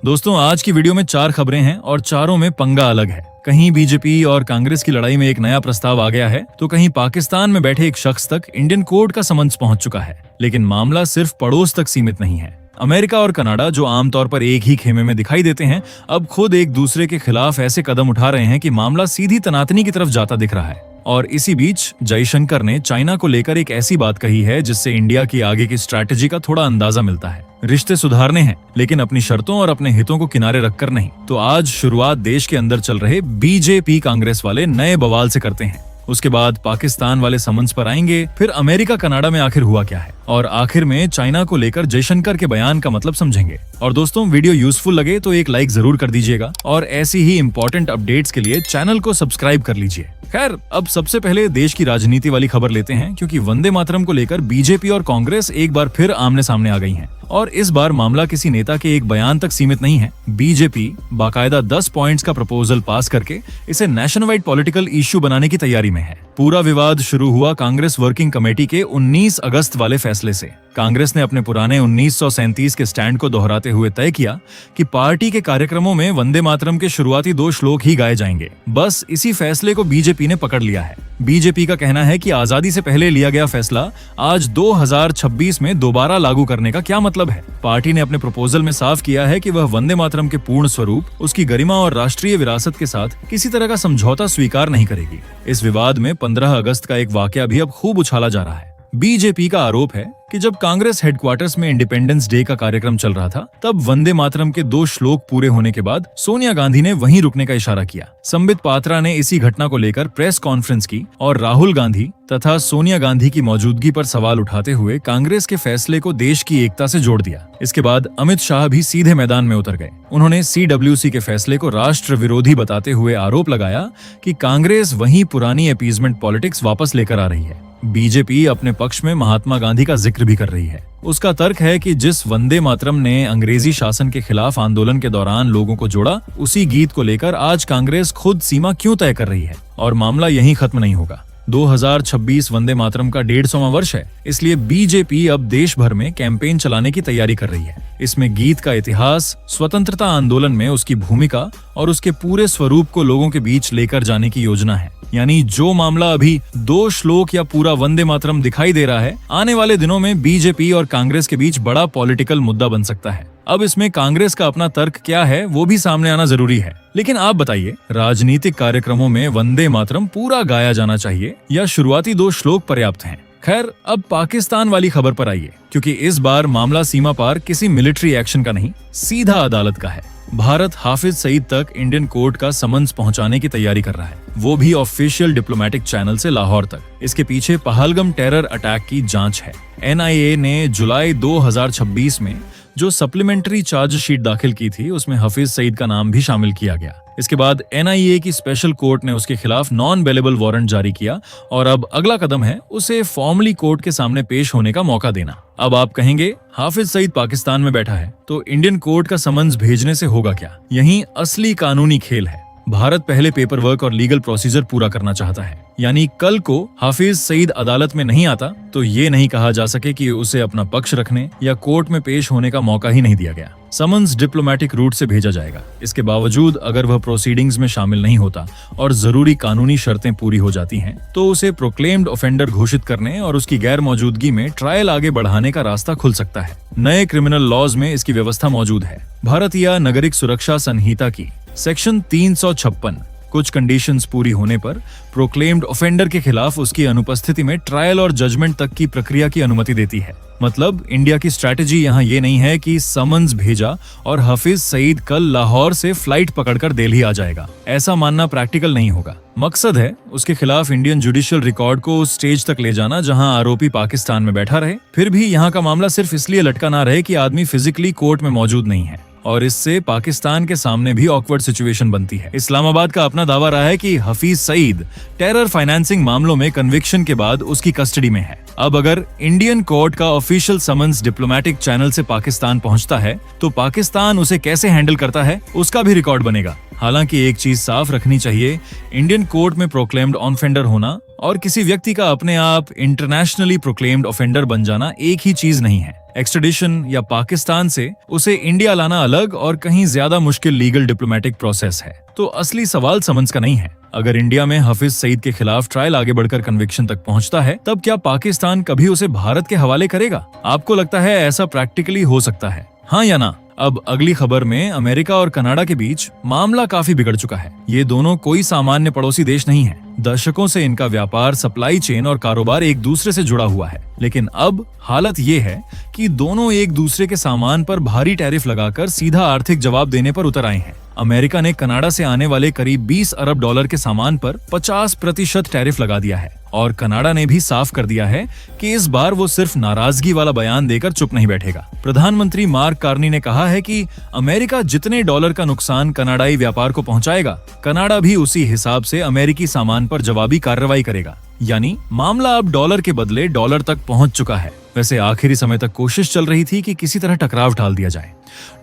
दोस्तों, आज की वीडियो में 4 खबरें हैं और चारों में पंगा अलग है। कहीं बीजेपी और कांग्रेस की लड़ाई में एक नया प्रस्ताव आ गया है, तो कहीं पाकिस्तान में बैठे एक शख्स तक इंडियन कोर्ट का समन्स पहुंच चुका है। लेकिन मामला सिर्फ पड़ोस तक सीमित नहीं है। अमेरिका और कनाडा, जो आमतौर पर एक ही खेमे में दिखाई देते हैं, अब खुद एक दूसरे के खिलाफ ऐसे कदम उठा रहे हैं कि मामला सीधी तनातनी की तरफ जाता दिख रहा है। और इसी बीच जयशंकर ने चाइना को लेकर एक ऐसी बात कही है जिससे इंडिया की आगे की स्ट्रैटेजी का थोड़ा अंदाजा मिलता है। रिश्ते सुधारने हैं, लेकिन अपनी शर्तों और अपने हितों को किनारे रखकर नहीं। तो आज शुरुआत देश के अंदर चल रहे बीजेपी कांग्रेस वाले नए बवाल से करते हैं। उसके बाद पाकिस्तान वाले समन्स पर आएंगे, फिर अमेरिका कनाडा में आखिर हुआ क्या है, और आखिर में चाइना को लेकर जयशंकर के बयान का मतलब समझेंगे। और दोस्तों, वीडियो यूजफुल लगे तो एक लाइक जरूर कर दीजिएगा और ऐसी ही इंपॉर्टेंट अपडेट्स के लिए चैनल को सब्सक्राइब कर लीजिए। खैर, अब सबसे पहले देश की राजनीति वाली खबर लेते हैं, क्योंकि वंदे मातरम को लेकर बीजेपी और कांग्रेस एक बार फिर आमने सामने आ गई हैं। और इस बार मामला किसी नेता के एक बयान तक सीमित नहीं है। बीजेपी बाकायदा 10 पॉइंट्स का प्रपोजल पास करके इसे नेशन वाइड पॉलिटिकल इश्यू बनाने की तैयारी में है। पूरा विवाद शुरू हुआ कांग्रेस वर्किंग कमेटी के 19 अगस्त वाले फैसले से। कांग्रेस ने अपने पुराने 1937 के स्टैंड को दोहराते हुए तय किया कि पार्टी के कार्यक्रमों में वंदे मातरम के शुरुआती 2 श्लोक ही गाए जाएंगे। बस इसी फैसले को बीजेपी ने पकड़ लिया है। बीजेपी का कहना है कि आजादी से पहले लिया गया फैसला आज 2026 में दोबारा लागू करने का क्या मतलब है। पार्टी ने अपने प्रपोजल में साफ किया है कि वह वंदे मातरम के पूर्ण स्वरूप, उसकी गरिमा और राष्ट्रीय विरासत के साथ किसी तरह का समझौता स्वीकार नहीं करेगी। इस विवाद में 15 अगस्त का एक वाकया भी अब खूब उछाला जा रहा है। बीजेपी का आरोप है कि जब कांग्रेस हेडक्वार्टर्स में इंडिपेंडेंस डे का कार्यक्रम चल रहा था, तब वंदे मातरम के 2 श्लोक पूरे होने के बाद सोनिया गांधी ने वहीं रुकने का इशारा किया। संबित पात्रा ने इसी घटना को लेकर प्रेस कॉन्फ्रेंस की और राहुल गांधी तथा सोनिया गांधी की मौजूदगी पर सवाल उठाते हुए कांग्रेस के फैसले को देश की एकता से जोड़ दिया। इसके बाद अमित शाह भी सीधे मैदान में उतर गए। उन्होंने CWC के फैसले को राष्ट्र विरोधी बताते हुए आरोप लगाया कि कांग्रेस वहीं पुरानी अपीजमेंट पॉलिटिक्स वापस लेकर आ रही है। बीजेपी अपने पक्ष में महात्मा गांधी का जिक्र भी कर रही है। उसका तर्क है कि जिस वंदे मातरम ने अंग्रेजी शासन के खिलाफ आंदोलन के दौरान लोगों को जोड़ा, उसी गीत को लेकर आज कांग्रेस खुद सीमा क्यों तय कर रही है, और मामला यहीं खत्म नहीं होगा। 2026 वंदे मातरम का 150वां वर्ष है, इसलिए बीजेपी अब देश भर में कैंपेन चलाने की तैयारी कर रही है। इसमें गीत का इतिहास, स्वतंत्रता आंदोलन में उसकी भूमिका और उसके पूरे स्वरूप को लोगों के बीच लेकर जाने की योजना है। यानी जो मामला अभी 2 श्लोक या पूरा वंदे मातरम दिखाई दे रहा है, आने वाले दिनों में बीजेपी और कांग्रेस के बीच बड़ा पॉलिटिकल मुद्दा बन सकता है। अब इसमें कांग्रेस का अपना तर्क क्या है, वो भी सामने आना जरूरी है। लेकिन आप बताइए, राजनीतिक कार्यक्रमों में वंदे मातरम पूरा गाया जाना चाहिए या शुरुआती 2 श्लोक पर्याप्त हैं? खैर, अब पाकिस्तान वाली खबर पर आइए, क्योंकि इस बार मामला सीमा पार किसी मिलिट्री एक्शन का नहीं, सीधा अदालत का है। भारत हाफिज सईद तक इंडियन कोर्ट का समन्स पहुंचाने की तैयारी कर रहा है, वो भी ऑफिशियल डिप्लोमेटिक चैनल से लाहौर तक। इसके पीछे पहलगाम टेरर अटैक की जांच है। NIA ने जुलाई 2026 में जो सप्लीमेंट्री चार्जशीट दाखिल की थी, उसमें हफीज सईद का नाम भी शामिल किया गया। इसके बाद NIA की स्पेशल कोर्ट ने उसके खिलाफ नॉन बेलेबल वारंट जारी किया और अब अगला कदम है उसे फॉर्मली कोर्ट के सामने पेश होने का मौका देना। अब आप कहेंगे, हाफिज सईद पाकिस्तान में बैठा है, तो इंडियन कोर्ट का समन्स भेजने से होगा क्या? यही असली कानूनी खेल है। भारत पहले पेपर वर्क और लीगल प्रोसीजर पूरा करना चाहता है। यानी कल को हाफिज सईद अदालत में नहीं आता तो ये नहीं कहा जा सके कि उसे अपना पक्ष रखने या कोर्ट में पेश होने का मौका ही नहीं दिया गया। समन्स डिप्लोमेटिक रूट से भेजा जाएगा। इसके बावजूद अगर वह प्रोसीडिंग्स में शामिल नहीं होता और जरूरी कानूनी शर्तें पूरी हो जाती हैं, तो उसे प्रोक्लेम्ड ऑफेंडर घोषित करने और उसकी गैर मौजूदगी में ट्रायल आगे बढ़ाने का रास्ता खुल सकता है। नए क्रिमिनल लॉज में इसकी व्यवस्था मौजूद है। भारतीय नागरिक सुरक्षा संहिता की सेक्शन 356 कुछ कंडीशंस पूरी होने पर प्रोक्लेम्ड ऑफेंडर के खिलाफ उसकी अनुपस्थिति में ट्रायल और जजमेंट तक की प्रक्रिया की अनुमति देती है। मतलब इंडिया की स्ट्रैटेजी यहाँ ये नहीं है कि समन्स भेजा और हफीज सईद कल लाहौर से फ्लाइट पकड़कर दिल्ली आ जाएगा। ऐसा मानना प्रैक्टिकल नहीं होगा। मकसद है उसके खिलाफ इंडियन जुडिशियल रिकॉर्ड को उस स्टेज तक ले जाना जहां आरोपी पाकिस्तान में बैठा रहे, फिर भी यहाँ का मामला सिर्फ इसलिए लटका ना रहे कि आदमी फिजिकली कोर्ट में मौजूद नहीं है, और इससे पाकिस्तान के सामने भी ऑकवर्ड सिचुएशन बनती है। इस्लामाबाद का अपना दावा रहा है कि हफीज सईद टेरर फाइनेंसिंग मामलों में कन्विक्शन के बाद उसकी कस्टडी में है। अब अगर इंडियन कोर्ट का ऑफिशियल समन्स डिप्लोमेटिक चैनल से पाकिस्तान पहुंचता है, तो पाकिस्तान उसे कैसे हैंडल करता है उसका भी रिकॉर्ड बनेगा। हालांकि एक चीज साफ रखनी चाहिए, इंडियन कोर्ट में प्रोक्लेम्ड ऑफेंडर होना और किसी व्यक्ति का अपने आप इंटरनेशनली प्रोक्लेम्ड ऑफेंडर बन जाना एक ही चीज नहीं है। एक्सट्रेडिशन या पाकिस्तान से उसे इंडिया लाना अलग और कहीं ज्यादा मुश्किल लीगल डिप्लोमेटिक प्रोसेस है। तो असली सवाल समझ का नहीं है। अगर इंडिया में हफीज सईद के खिलाफ ट्रायल आगे बढ़कर कन्विक्शन तक पहुंचता है, तब क्या पाकिस्तान कभी उसे भारत के हवाले करेगा? आपको लगता है ऐसा प्रैक्टिकली हो सकता है, हाँ या ना? अब अगली खबर में अमेरिका और कनाडा के बीच मामला काफी बिगड़ चुका है। ये दोनों कोई सामान्य पड़ोसी देश नहीं है। दशकों से इनका व्यापार, सप्लाई चेन और कारोबार एक दूसरे से जुड़ा हुआ है। लेकिन अब हालत ये है कि दोनों एक दूसरे के सामान पर भारी टैरिफ लगाकर सीधा आर्थिक जवाब देने पर उतर आए हैं। अमेरिका ने कनाडा से आने वाले करीब $20 अरब के सामान पर 50% टैरिफ लगा दिया है और कनाडा ने भी साफ कर दिया है कि इस बार वो सिर्फ नाराजगी वाला बयान देकर चुप नहीं बैठेगा। प्रधानमंत्री मार्क कार्नी ने कहा है कि अमेरिका जितने डॉलर का नुकसान कनाडाई व्यापार को पहुंचाएगा, कनाडा भी उसी हिसाब से अमेरिकी सामान पर जवाबी कार्रवाई करेगा। यानी मामला अब डॉलर के बदले डॉलर तक पहुंच चुका है। वैसे आखिरी समय तक कोशिश चल रही थी कि किसी तरह टकराव टाल दिया जाए।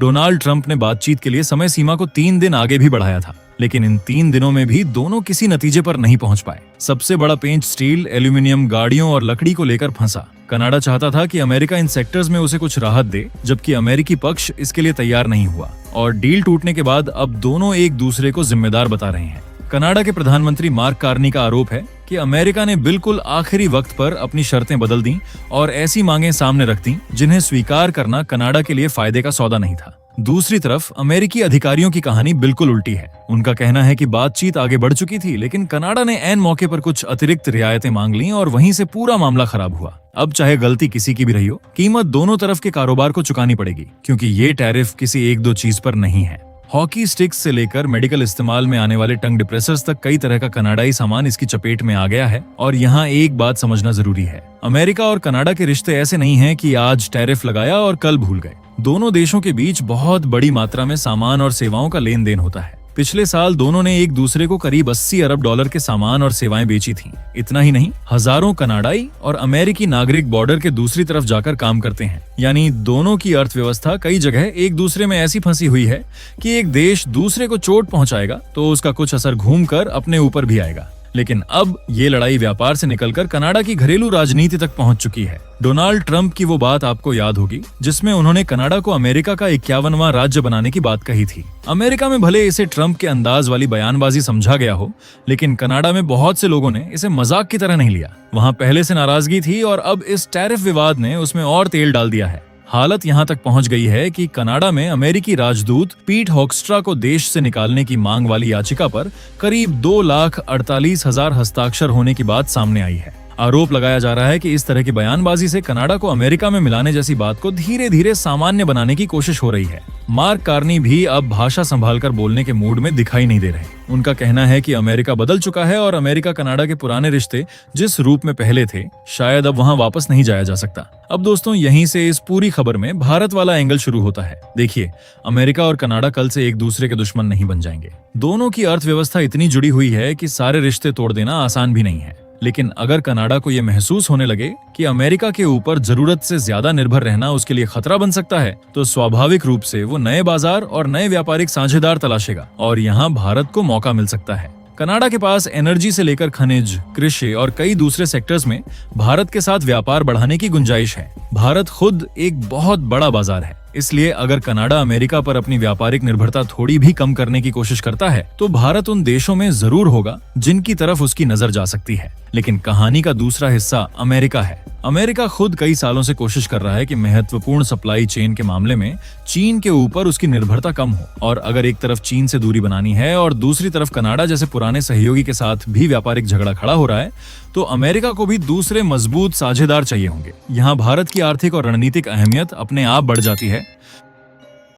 डोनाल्ड ट्रंप ने बातचीत के लिए समय सीमा को 3 दिन आगे भी बढ़ाया था, लेकिन इन 3 दिनों में भी दोनों किसी नतीजे पर नहीं पहुंच पाए। सबसे बड़ा पेंच स्टील, एल्यूमिनियम, गाड़ियों और लकड़ी को लेकर फंसा। कनाडा चाहता था कि अमेरिका इन सेक्टर्स में उसे कुछ राहत दे, जबकि अमेरिकी पक्ष इसके लिए तैयार नहीं हुआ और डील टूटने के बाद अब दोनों एक दूसरे को जिम्मेदार बता रहे हैं। कनाडा के प्रधानमंत्री मार्क कार्नी का आरोप है कि अमेरिका ने बिल्कुल आखिरी वक्त पर अपनी शर्तें बदल दी और ऐसी मांगें सामने रख दी जिन्हें स्वीकार करना कनाडा के लिए फायदे का सौदा नहीं था। दूसरी तरफ अमेरिकी अधिकारियों की कहानी बिल्कुल उल्टी है। उनका कहना है कि बातचीत आगे बढ़ चुकी थी, लेकिन कनाडा ने ऐन मौके पर कुछ अतिरिक्त रियायतें मांग लीं और वहीं से पूरा मामला खराब हुआ। अब चाहे गलती किसी की भी रही हो, कीमत दोनों तरफ के कारोबार को चुकानी पड़ेगी, क्योंकि ये टैरिफ किसी एक दो चीज पर नहीं है। हॉकी स्टिक्स से लेकर मेडिकल इस्तेमाल में आने वाले टंग डिप्रेसर्स तक कई तरह का कनाडाई सामान इसकी चपेट में आ गया है। और यहाँ एक बात समझना जरूरी है, अमेरिका और कनाडा के रिश्ते ऐसे नहीं हैं कि आज टैरिफ लगाया और कल भूल गए। दोनों देशों के बीच बहुत बड़ी मात्रा में सामान और सेवाओं का लेन देन होता है। पिछले साल दोनों ने एक दूसरे को करीब $80 अरब के सामान और सेवाएं बेची थीं। इतना ही नहीं, हजारों कनाडाई और अमेरिकी नागरिक बॉर्डर के दूसरी तरफ जाकर काम करते हैं। यानी दोनों की अर्थव्यवस्था कई जगह एक दूसरे में ऐसी फंसी हुई है कि एक देश दूसरे को चोट पहुंचाएगा तो उसका कुछ असर घूमकर अपने ऊपर भी आएगा। लेकिन अब ये लड़ाई व्यापार से निकलकर कनाडा की घरेलू राजनीति तक पहुंच चुकी है। डोनाल्ड ट्रंप की वो बात आपको याद होगी जिसमें उन्होंने कनाडा को अमेरिका का 51वां राज्य बनाने की बात कही थी। अमेरिका में भले इसे ट्रंप के अंदाज वाली बयानबाजी समझा गया हो, लेकिन कनाडा में बहुत से लोगों ने इसे मजाक की तरह नहीं लिया। वहां पहले से नाराजगी थी और अब इस टैरिफ विवाद ने उसमें और तेल डाल दिया है। हालत यहाँ तक पहुंच गई है कि कनाडा में अमेरिकी राजदूत पीट होक्स्ट्रा को देश से निकालने की मांग वाली याचिका पर करीब 2,48,000 हस्ताक्षर होने की बात सामने आई है। आरोप लगाया जा रहा है कि इस तरह की बयानबाजी से कनाडा को अमेरिका में मिलाने जैसी बात को धीरे धीरे सामान्य बनाने की कोशिश हो रही है। मार्क कार्नी भी अब भाषा संभालकर बोलने के मूड में दिखाई नहीं दे रहे। उनका कहना है कि अमेरिका बदल चुका है और अमेरिका कनाडा के पुराने रिश्ते जिस रूप में पहले थे, शायद अब वहां वापस नहीं जाया जा सकता। अब दोस्तों, यहीं से इस पूरी खबर में भारत वाला एंगल शुरू होता है। देखिए, अमेरिका और कनाडा कल से एक दूसरे के दुश्मन नहीं बन जाएंगे। दोनों की अर्थव्यवस्था इतनी जुड़ी हुई है कि सारे रिश्ते तोड़ देना आसान भी नहीं है। लेकिन अगर कनाडा को यह महसूस होने लगे कि अमेरिका के ऊपर जरूरत से ज्यादा निर्भर रहना उसके लिए खतरा बन सकता है, तो स्वाभाविक रूप से वो नए बाजार और नए व्यापारिक साझेदार तलाशेगा और यहाँ भारत को मौका मिल सकता है। कनाडा के पास एनर्जी से लेकर खनिज, कृषि और कई दूसरे सेक्टर्स में भारत के साथ व्यापार बढ़ाने की गुंजाइश है। भारत खुद एक बहुत बड़ा बाजार है, इसलिए अगर कनाडा अमेरिका पर अपनी व्यापारिक निर्भरता थोड़ी भी कम करने की कोशिश करता है, तो भारत उन देशों में जरूर होगा जिनकी तरफ उसकी नजर जा सकती है। लेकिन कहानी का दूसरा हिस्सा अमेरिका है। अमेरिका खुद कई सालों से कोशिश कर रहा है कि महत्वपूर्ण सप्लाई चेन के मामले में चीन के ऊपर उसकी निर्भरता कम हो, और अगर एक तरफ चीन से दूरी बनानी है और दूसरी तरफ कनाडा जैसे पुराने सहयोगी के साथ भी व्यापारिक झगड़ा खड़ा हो रहा है, तो अमेरिका को भी दूसरे मजबूत साझेदार चाहिए होंगे। यहाँ भारत की आर्थिक और रणनीतिक अहमियत अपने आप बढ़ जाती है।